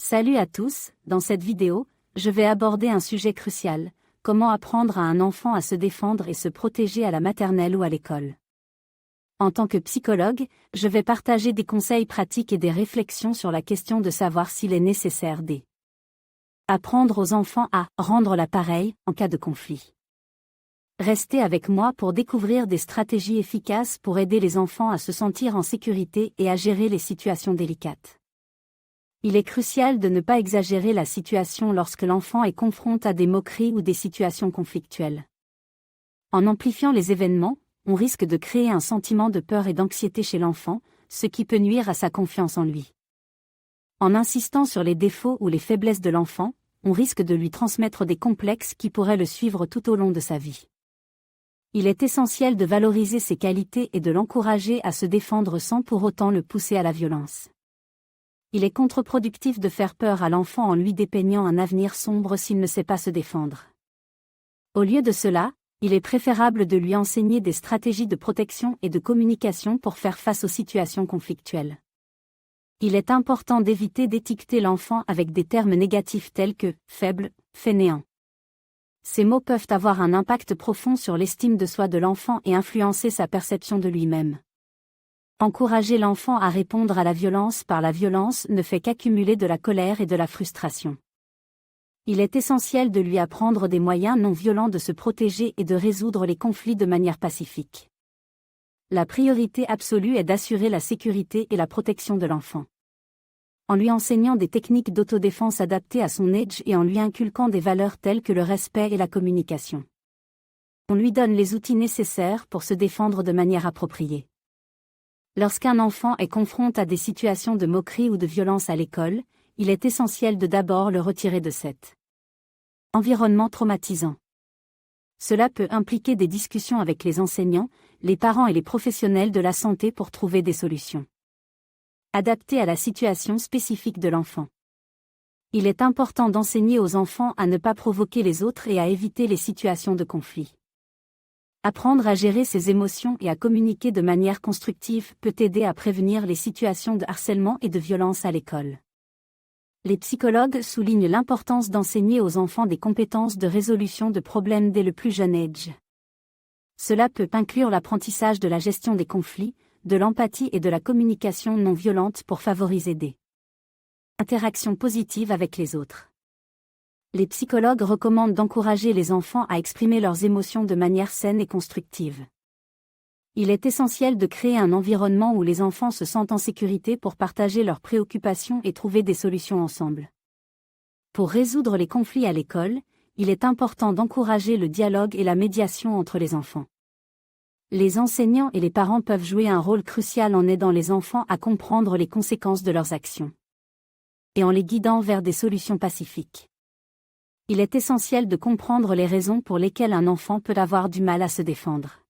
Salut à tous, dans cette vidéo, je vais aborder un sujet crucial, comment apprendre à un enfant à se défendre et se protéger à la maternelle ou à l'école. En tant que psychologue, je vais partager des conseils pratiques et des réflexions sur la question de savoir s'il est nécessaire d'apprendre aux enfants à rendre l'appareil en cas de conflit. Restez avec moi pour découvrir des stratégies efficaces pour aider les enfants à se sentir en sécurité et à gérer les situations délicates. Il est crucial de ne pas exagérer la situation lorsque l'enfant est confronté à des moqueries ou des situations conflictuelles. En amplifiant les événements, on risque de créer un sentiment de peur et d'anxiété chez l'enfant, ce qui peut nuire à sa confiance en lui. En insistant sur les défauts ou les faiblesses de l'enfant, on risque de lui transmettre des complexes qui pourraient le suivre tout au long de sa vie. Il est essentiel de valoriser ses qualités et de l'encourager à se défendre sans pour autant le pousser à la violence. Il est contre-productif de faire peur à l'enfant en lui dépeignant un avenir sombre s'il ne sait pas se défendre. Au lieu de cela, il est préférable de lui enseigner des stratégies de protection et de communication pour faire face aux situations conflictuelles. Il est important d'éviter d'étiqueter l'enfant avec des termes négatifs tels que « faible »,« fainéant ». Ces mots peuvent avoir un impact profond sur l'estime de soi de l'enfant et influencer sa perception de lui-même. Encourager l'enfant à répondre à la violence par la violence ne fait qu'accumuler de la colère et de la frustration. Il est essentiel de lui apprendre des moyens non violents de se protéger et de résoudre les conflits de manière pacifique. La priorité absolue est d'assurer la sécurité et la protection de l'enfant. En lui enseignant des techniques d'autodéfense adaptées à son âge et en lui inculquant des valeurs telles que le respect et la communication. On lui donne les outils nécessaires pour se défendre de manière appropriée. Lorsqu'un enfant est confronté à des situations de moquerie ou de violence à l'école, il est essentiel de d'abord le retirer de cet environnement traumatisant. Cela peut impliquer des discussions avec les enseignants, les parents et les professionnels de la santé pour trouver des solutions adaptées à la situation spécifique de l'enfant. Il est important d'enseigner aux enfants à ne pas provoquer les autres et à éviter les situations de conflit. Apprendre à gérer ses émotions et à communiquer de manière constructive peut aider à prévenir les situations de harcèlement et de violence à l'école. Les psychologues soulignent l'importance d'enseigner aux enfants des compétences de résolution de problèmes dès le plus jeune âge. Cela peut inclure l'apprentissage de la gestion des conflits, de l'empathie et de la communication non violente pour favoriser des interactions positives avec les autres. Les psychologues recommandent d'encourager les enfants à exprimer leurs émotions de manière saine et constructive. Il est essentiel de créer un environnement où les enfants se sentent en sécurité pour partager leurs préoccupations et trouver des solutions ensemble. Pour résoudre les conflits à l'école, il est important d'encourager le dialogue et la médiation entre les enfants. Les enseignants et les parents peuvent jouer un rôle crucial en aidant les enfants à comprendre les conséquences de leurs actions et en les guidant vers des solutions pacifiques. Il est essentiel de comprendre les raisons pour lesquelles un enfant peut avoir du mal à se défendre.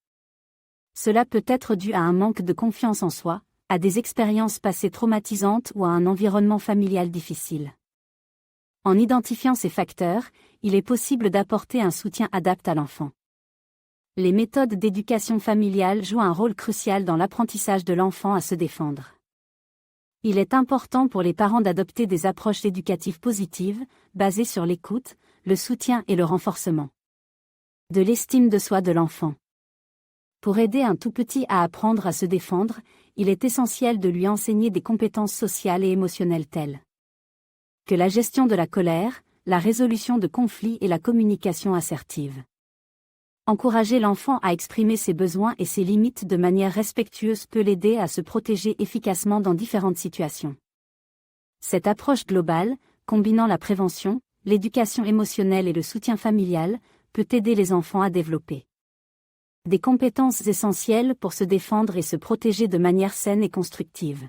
Cela peut être dû à un manque de confiance en soi, à des expériences passées traumatisantes ou à un environnement familial difficile. En identifiant ces facteurs, il est possible d'apporter un soutien adapté à l'enfant. Les méthodes d'éducation familiale jouent un rôle crucial dans l'apprentissage de l'enfant à se défendre. Il est important pour les parents d'adopter des approches éducatives positives, basées sur l'écoute, le soutien et le renforcement de l'estime de soi de l'enfant. Pour aider un tout-petit à apprendre à se défendre, il est essentiel de lui enseigner des compétences sociales et émotionnelles telles que la gestion de la colère, la résolution de conflits et la communication assertive. Encourager l'enfant à exprimer ses besoins et ses limites de manière respectueuse peut l'aider à se protéger efficacement dans différentes situations. Cette approche globale, combinant la prévention, l'éducation émotionnelle et le soutien familial, peut aider les enfants à développer des compétences essentielles pour se défendre et se protéger de manière saine et constructive.